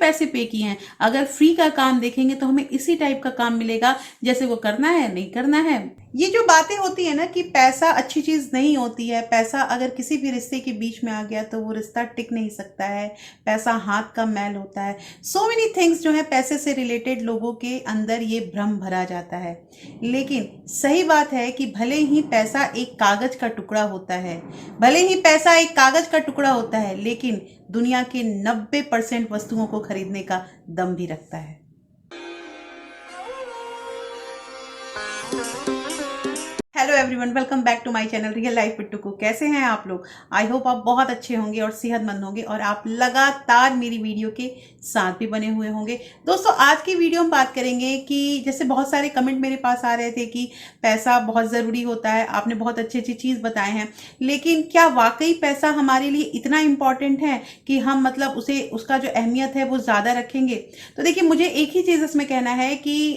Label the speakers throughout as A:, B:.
A: पैसे पे किए हैं। अगर फ्री का काम देखेंगे तो हमें इसी टाइप का काम मिलेगा जैसे वो करना है नहीं करना है। ये जो बातें होती है ना कि पैसा अच्छी चीज नहीं होती है, पैसा अगर किसी भी रिश्ते के बीच में आ गया तो वो रिश्ता टिक नहीं सकता है, पैसा हाथ का मैल होता है। सो मेनी थिंग्स जो है पैसे से रिलेटेड लोगों के अंदर ये भ्रम भरा जाता है। लेकिन सही बात है कि भले ही पैसा एक कागज का टुकड़ा होता है, भले ही पैसा एक कागज का टुकड़ा होता है, लेकिन दुनिया के 90% वस्तुओं को खरीदने का दम भी रखता है। Hello everyone, welcome back to my channel real life with Tuku. कैसे हैं आप लोग? आई होप आप बहुत अच्छे होंगे और सेहतमंद होंगे और आप लगातार मेरी वीडियो के साथ भी बने हुए होंगे। दोस्तों, आज की वीडियो हम बात करेंगे कि जैसे बहुत सारे कमेंट मेरे पास आ रहे थे कि पैसा बहुत ज़रूरी होता है, आपने बहुत अच्छी अच्छी चीज़ बताए हैं, लेकिन क्या वाकई पैसा हमारे लिए इतना इम्पॉर्टेंट है कि हम मतलब उसे उसका जो अहमियत है वो ज़्यादा रखेंगे? तो देखिए, मुझे एक ही चीज़ इसमें कहना है कि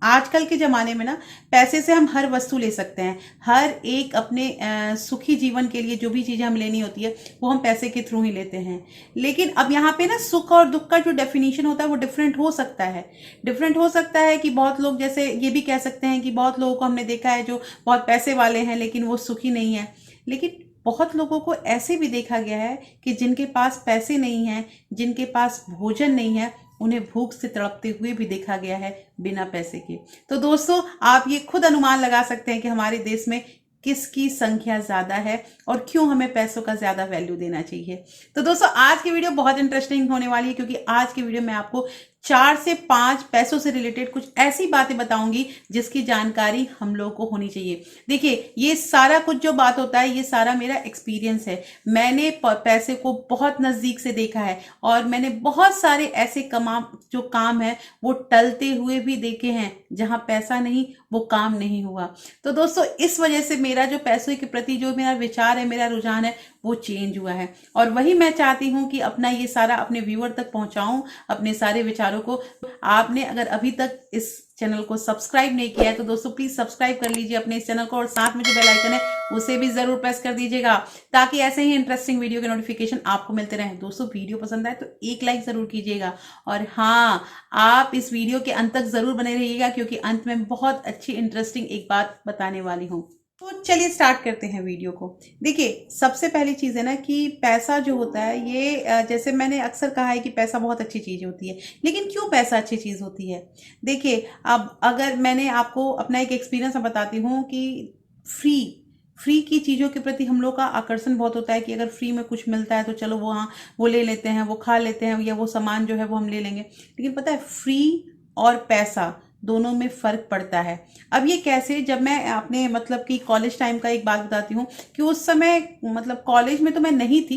A: आजकल के ज़माने में ना पैसे से हम हर वस्तु ले सकते हैं। हर एक अपने सुखी जीवन के लिए जो भी चीज़ें हम लेनी होती है वो हम पैसे के थ्रू ही लेते हैं। लेकिन अब यहाँ पे ना सुख और दुख का जो डेफिनेशन होता है वो डिफरेंट हो सकता है। डिफरेंट हो सकता है कि बहुत लोग, जैसे ये भी कह सकते हैं कि बहुत लोगों को हमने देखा है जो बहुत पैसे वाले हैं लेकिन वो सुखी नहीं है। लेकिन बहुत लोगों को ऐसे भी देखा गया है कि जिनके पास पैसे नहीं हैं, जिनके पास भोजन नहीं है, उन्हें भूख से तड़पते हुए भी देखा गया है बिना पैसे के। तो दोस्तों, आप ये खुद अनुमान लगा सकते हैं कि हमारे देश में किसकी संख्या ज्यादा है और क्यों हमें पैसों का ज्यादा वैल्यू देना चाहिए। तो दोस्तों, आज की वीडियो बहुत इंटरेस्टिंग होने वाली है, क्योंकि आज की वीडियो में आपको 4 से 5 पैसों से रिलेटेड कुछ ऐसी बातें बताऊंगी जिसकी जानकारी हम लोगों को होनी चाहिए। देखिए, ये सारा कुछ जो बात होता है ये सारा मेरा एक्सपीरियंस है। मैंने पैसे को बहुत नजदीक से देखा है और मैंने बहुत सारे ऐसे जो काम है वो टलते हुए भी देखे हैं। जहां पैसा नहीं वो काम नहीं हुआ। तो दोस्तों, इस वजह से मेरा जो पैसों के प्रति जो मेरा विचार है, मेरा रुझान है, वो चेंज हुआ है और वही मैं चाहती हूं कि अपना ये सारा अपने व्यूअर तक पहुंचाऊं, अपने सारे विचारों को। आपने अगर अभी तक इस चैनल को सब्सक्राइब नहीं किया है तो दोस्तों प्लीज सब्सक्राइब कर लीजिए अपने इस चैनल को और साथ में जो बेल आइकन है उसे भी जरूर प्रेस कर दीजिएगा, ताकि ऐसे ही इंटरेस्टिंग वीडियो के नोटिफिकेशन आपको मिलते रहें। दोस्तों, वीडियो पसंद आए तो एक लाइक जरूर कीजिएगा और हाँ, आप इस वीडियो के अंत तक जरूर बने रहिएगा, क्योंकि अंत में बहुत अच्छी इंटरेस्टिंग एक बात बताने वाली हूँ। तो चलिए स्टार्ट करते हैं वीडियो को। देखिए, सबसे पहली चीज़ है ना कि पैसा जो होता है ये जैसे मैंने अक्सर कहा है कि पैसा बहुत अच्छी चीज़ होती है, लेकिन क्यों पैसा अच्छी चीज़ होती है? देखिए, अब अगर मैंने आपको अपना एक एक्सपीरियंस बताती हूँ कि फ्री की चीज़ों के प्रति हम लोग का आकर्षण बहुत होता है कि अगर फ्री में कुछ मिलता है तो चलो वो, हाँ, वो ले लेते हैं, वो खा लेते हैं, या वो सामान जो है वो हम ले लेंगे। लेकिन पता है, फ्री और पैसा दोनों में फर्क पड़ता है। अब ये कैसे? जब मैं अपने मतलब कि कॉलेज टाइम का एक बात बताती हूँ कि उस समय मतलब कॉलेज में तो मैं नहीं थी,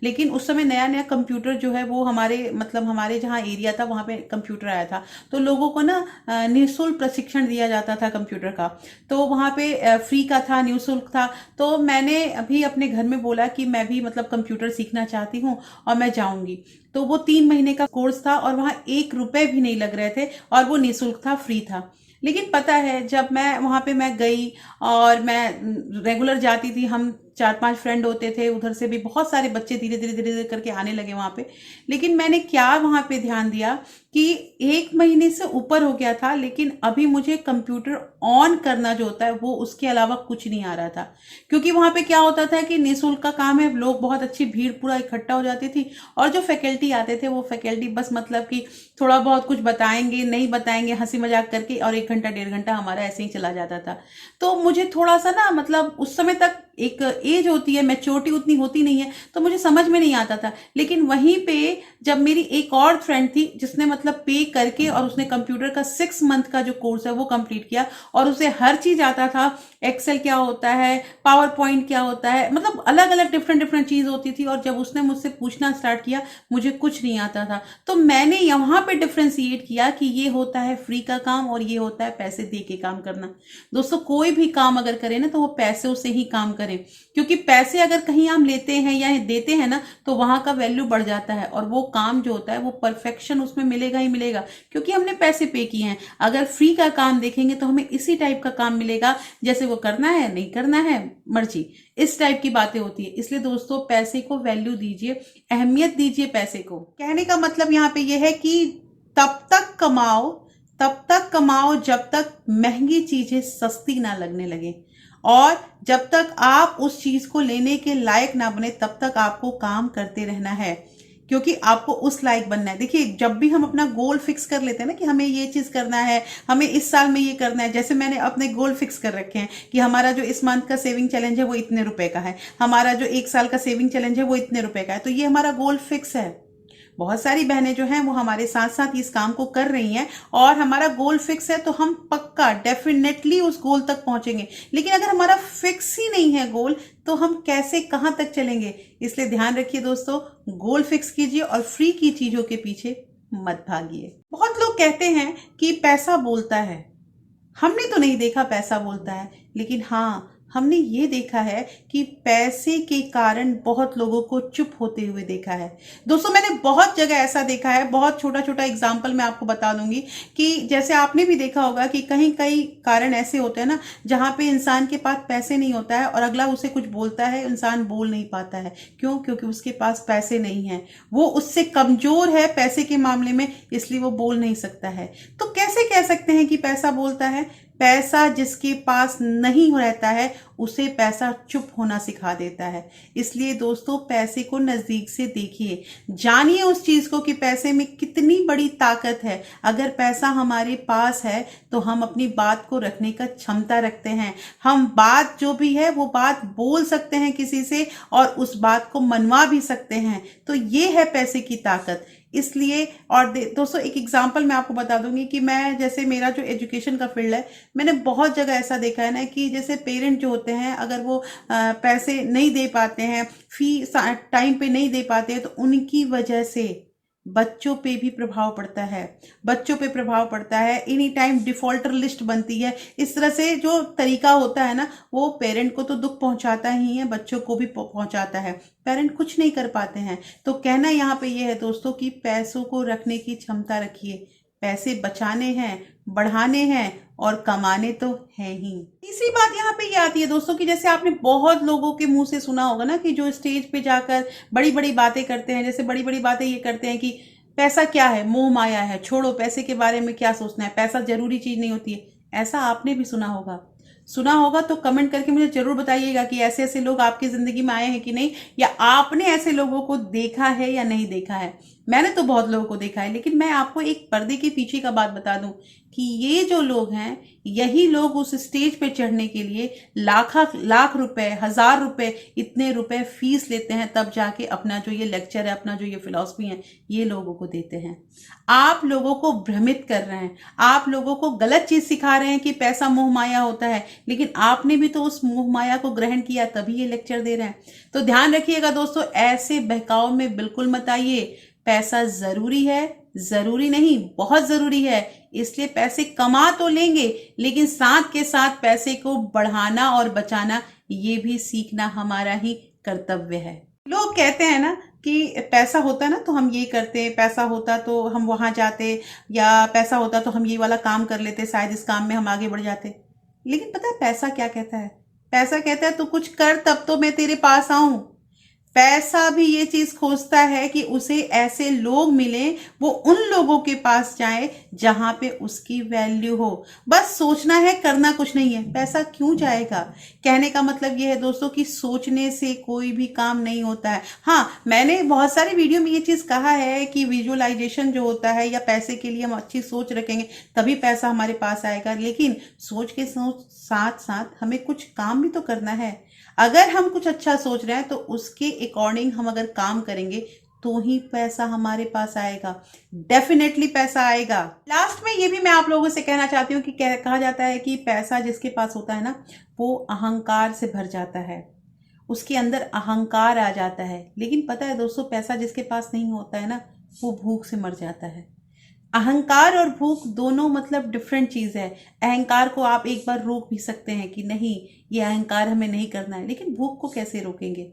A: लेकिन उस समय नया नया कंप्यूटर जो है वो हमारे जहाँ एरिया था वहाँ पे कंप्यूटर आया था। तो लोगों को ना निःशुल्क प्रशिक्षण दिया जाता था कंप्यूटर का। तो वहाँ पे फ्री का था, निःशुल्क था। तो मैंने अभी अपने घर में बोला कि मैं भी मतलब कंप्यूटर सीखना चाहती हूँ और मैं जाऊँगी। तो वो 3 महीने का कोर्स था और वहाँ 1 रुपए भी नहीं लग रहे थे और वो निःशुल्क था, फ्री था। लेकिन पता है, जब मैं वहाँ पे मैं गई और मैं रेगुलर जाती थी, हम 4-5 फ्रेंड होते थे, उधर से भी बहुत सारे बच्चे धीरे धीरे धीरे धीरे करके आने लगे वहाँ पे। लेकिन मैंने क्या वहाँ पे ध्यान दिया कि 1 महीने से ऊपर हो गया था, लेकिन अभी मुझे कंप्यूटर ऑन करना जो होता है वो उसके अलावा कुछ नहीं आ रहा था। क्योंकि वहाँ पे क्या होता था कि निःशुल्क का काम है, लोग बहुत अच्छी भीड़ पूरा इकट्ठा हो जाती थी और जो फैकल्टी आते थे वो फैकल्टी बस मतलब कि थोड़ा बहुत कुछ बताएंगे, नहीं बताएंगे, हंसी मजाक करके, और 1 घंटा 1.5 घंटा हमारा ऐसे ही चला जाता था। तो मुझे थोड़ा सा ना मतलब उस समय तक एक एज होती है, मैच्योरिटी उतनी होती नहीं है, तो मुझे समझ में नहीं आता था। लेकिन वहीं पे जब मेरी एक और फ्रेंड थी जिसने मतलब पे करके और उसने कंप्यूटर का 6 मंथ का जो कोर्स है वो कंप्लीट किया और उसे हर चीज आता था, एक्सेल क्या होता है, पावर पॉइंट क्या होता है, मतलब अलग अलग डिफरेंट चीज होती थी। और जब उसने मुझसे पूछना स्टार्ट किया, मुझे कुछ नहीं आता था। तो मैंने यहाँ पे डिफ्रेंशिएट किया कि ये होता है फ्री का काम और ये होता है पैसे दे के काम करना। दोस्तों, कोई भी काम अगर करे ना तो वो पैसों से ही काम करे। करें, क्योंकि पैसे अगर कहीं हम लेते हैं या देते हैं ना तो वहां का वैल्यू बढ़ जाता है और वो काम जो होता है वो परफेक्शन उसमें मिलेगा ही मिलेगा, क्योंकि हमने पैसे पे किए हैं। अगर फ्री का काम देखेंगे तो हमें इसी टाइप का काम मिलेगा, जैसे वो करना है नहीं करना है मर्जी, इस टाइप की बातें होती है। इसलिए दोस्तों पैसे को वैल्यू दीजिए, अहमियत दीजिए पैसे को। कहने का मतलब यहाँ पे ये है कि तब तक कमाओ जब तक महंगी चीजें सस्ती ना लगने लगे, और जब तक आप उस चीज को लेने के लायक ना बने तब तक आपको काम करते रहना है, क्योंकि आपको उस लायक बनना है। देखिए जब भी हम अपना गोल फिक्स कर लेते हैं ना कि हमें ये चीज करना है, हमें इस साल में ये करना है, जैसे मैंने अपने गोल फिक्स कर रखे हैं कि हमारा जो इस मंथ का सेविंग चैलेंज है वो इतने रुपए का है, हमारा जो 1 साल का सेविंग चैलेंज है वो इतने रुपए का है, तो ये हमारा गोल फिक्स है। बहुत सारी बहनें जो हैं वो हमारे साथ साथ इस काम को कर रही हैं और हमारा गोल फिक्स है, तो हम पक्का डेफिनेटली उस गोल तक पहुंचेंगे। लेकिन अगर हमारा फिक्स ही नहीं है गोल तो हम कैसे कहां तक चलेंगे? इसलिए ध्यान रखिए दोस्तों, गोल फिक्स कीजिए और फ्री की चीजों के पीछे मत भागिए। बहुत लोग कहते हैं कि पैसा बोलता है, हमने तो नहीं देखा पैसा बोलता है, लेकिन हाँ हमने ये देखा है कि पैसे के कारण बहुत लोगों को चुप होते हुए देखा है। दोस्तों मैंने बहुत जगह ऐसा देखा है, बहुत छोटा छोटा एग्जाम्पल मैं आपको बता दूंगी कि जैसे आपने भी देखा होगा कि कहीं कई कारण ऐसे होते हैं ना जहां पे इंसान के पास पैसे नहीं होता है और अगला उसे कुछ बोलता है, इंसान बोल नहीं पाता है। क्यों? क्योंकि उसके पास पैसे नहीं है, वो उससे कमजोर है पैसे के मामले में, इसलिए वो बोल नहीं सकता है। तो कैसे कह सकते हैं कि पैसा बोलता है? पैसा जिसके पास नहीं रहता है उसे पैसा चुप होना सिखा देता है। इसलिए दोस्तों पैसे को नजदीक से देखिए, जानिए उस चीज को कि पैसे में कितनी बड़ी ताकत है। अगर पैसा हमारे पास है तो हम अपनी बात को रखने का क्षमता रखते हैं, हम बात जो भी है वो बात बोल सकते हैं किसी से और उस बात को मनवा भी सकते हैं। तो ये है पैसे की ताकत। इसलिए और दोस्तों एक एग्जांपल मैं आपको बता दूंगी कि मैं, जैसे मेरा जो एजुकेशन का फील्ड है, मैंने बहुत जगह ऐसा देखा है ना कि जैसे पेरेंट जो होते हैं अगर वो पैसे नहीं दे पाते हैं, फी टाइम पे नहीं दे पाते हैं, तो उनकी वजह से बच्चों पे भी प्रभाव पड़ता है, बच्चों पे प्रभाव पड़ता है। एनी टाइम डिफॉल्टर लिस्ट बनती है। इस तरह से जो तरीका होता है ना वो पेरेंट को तो दुख पहुंचाता ही है, बच्चों को भी पहुंचाता है। पेरेंट कुछ नहीं कर पाते हैं। तो कहना यहाँ पे ये है दोस्तों कि पैसों को रखने की क्षमता रखिए। पैसे बचाने हैं, बढ़ाने हैं और कमाने तो है ही। तीसरी बात यहाँ पे ये आती है दोस्तों कि जैसे आपने बहुत लोगों के मुंह से सुना होगा ना कि जो स्टेज पे जाकर बड़ी बड़ी बातें करते हैं, जैसे बड़ी बड़ी बातें ये करते हैं कि पैसा क्या है, मोह माया है, छोड़ो पैसे के बारे में क्या सोचना है, पैसा जरूरी चीज नहीं होती है। ऐसा आपने भी सुना होगा। सुना होगा तो कमेंट करके मुझे जरूर बताइएगा कि ऐसे ऐसे लोग आपकी जिंदगी में आए हैं कि नहीं, या आपने ऐसे लोगों को देखा है या नहीं देखा है। मैंने तो बहुत लोगों को देखा है, लेकिन मैं आपको एक पर्दे के पीछे का बात बता दूं कि ये जो लोग हैं यही लोग उस स्टेज पे चढ़ने के लिए लाख रुपए, 1000 रुपए, इतने रुपए फीस लेते हैं, तब जाके अपना जो ये लेक्चर है, अपना जो ये फिलॉसफी है, ये लोगों को देते हैं। आप लोगों को भ्रमित कर रहे हैं, आप लोगों को गलत चीज सिखा रहे हैं कि पैसा मोह माया होता है, लेकिन आपने भी तो उस मोह माया को ग्रहण किया तभी ये लेक्चर दे रहे हैं। तो ध्यान रखिएगा दोस्तों, ऐसे बहकाव में बिल्कुल मत आइए। पैसा जरूरी है, जरूरी नहीं, बहुत जरूरी है। इसलिए पैसे कमा तो लेंगे, लेकिन साथ के साथ पैसे को बढ़ाना और बचाना ये भी सीखना हमारा ही कर्तव्य है। लोग कहते हैं ना कि पैसा होता ना तो हम ये करते, पैसा होता तो हम वहां जाते, या पैसा होता तो हम ये वाला काम कर लेते, शायद इस काम में हम आगे बढ़ जाते। लेकिन पता है पैसा क्या कहता है? पैसा कहता है तू कुछ कर तब तो मैं तेरे पास आऊं। पैसा भी ये चीज खोजता है कि उसे ऐसे लोग मिले, वो उन लोगों के पास जाए जहां पे उसकी वैल्यू हो। बस सोचना है, करना कुछ नहीं है। पैसा क्यों जाएगा? कहने का मतलब ये है दोस्तों कि सोचने से कोई भी काम नहीं होता है। हाँ, मैंने बहुत सारे वीडियो में ये चीज कहा है कि विजुअलाइजेशन जो होता है, या पैसे के लिए हम अच्छी सोच रखेंगे तभी पैसा हमारे पास आएगा, लेकिन सोच के साथ साथ हमें कुछ काम भी तो करना है। अगर हम कुछ अच्छा सोच रहे हैं तो उसके अकॉर्डिंग हम अगर काम करेंगे तो ही पैसा हमारे पास आएगा, डेफिनेटली पैसा आएगा। लास्ट में ये भी मैं आप लोगों से कहना चाहती हूँ कि कहा जाता है कि पैसा जिसके पास होता है ना वो अहंकार से भर जाता है, उसके अंदर अहंकार आ जाता है। लेकिन पता है दोस्तों, पैसा जिसके पास नहीं होता है ना वो भूख से मर जाता है। अहंकार और भूख दोनों मतलब डिफरेंट चीज है। अहंकार को आप एक बार रोक भी सकते हैं कि नहीं, ये अहंकार हमें नहीं करना है, लेकिन भूख को कैसे रोकेंगे?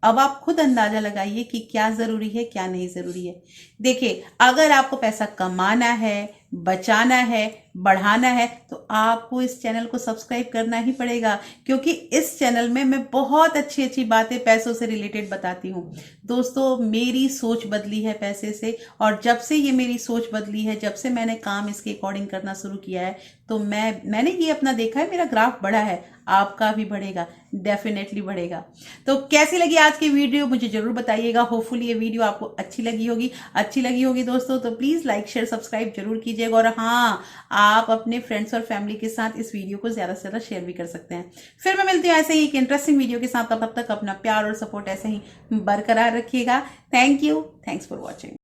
A: अब आप खुद अंदाजा लगाइए कि क्या जरूरी है, क्या नहीं जरूरी है। देखिए, अगर आपको पैसा कमाना है, बचाना है, बढ़ाना है, तो आपको इस चैनल को सब्सक्राइब करना ही पड़ेगा, क्योंकि इस चैनल में मैं बहुत अच्छी अच्छी बातें पैसों से रिलेटेड बताती हूँ। दोस्तों, मेरी सोच बदली है पैसे से, और जब से ये मेरी सोच बदली है, जब से मैंने काम इसके अकॉर्डिंग करना शुरू किया है, तो मैंने ये अपना देखा है, मेरा ग्राफ बढ़ा है। आपका भी बढ़ेगा, डेफिनेटली बढ़ेगा। तो कैसी लगी आज की वीडियो मुझे जरूर बताइएगा। होपफुली ये वीडियो आपको अच्छी लगी होगी दोस्तों। तो प्लीज लाइक शेयर सब्सक्राइब जरूर कीजिएगा, और हाँ, आप अपने फ्रेंड्स और फैमिली के साथ इस वीडियो को ज्यादा से ज्यादा शेयर भी कर सकते हैं। फिर मैं मिलती हूँ ऐसे ही एक इंटरेस्टिंग वीडियो के साथ। तब तक अपना प्यार और सपोर्ट ऐसे ही बरकरार रखिएगा। Thank you, thanks for watching.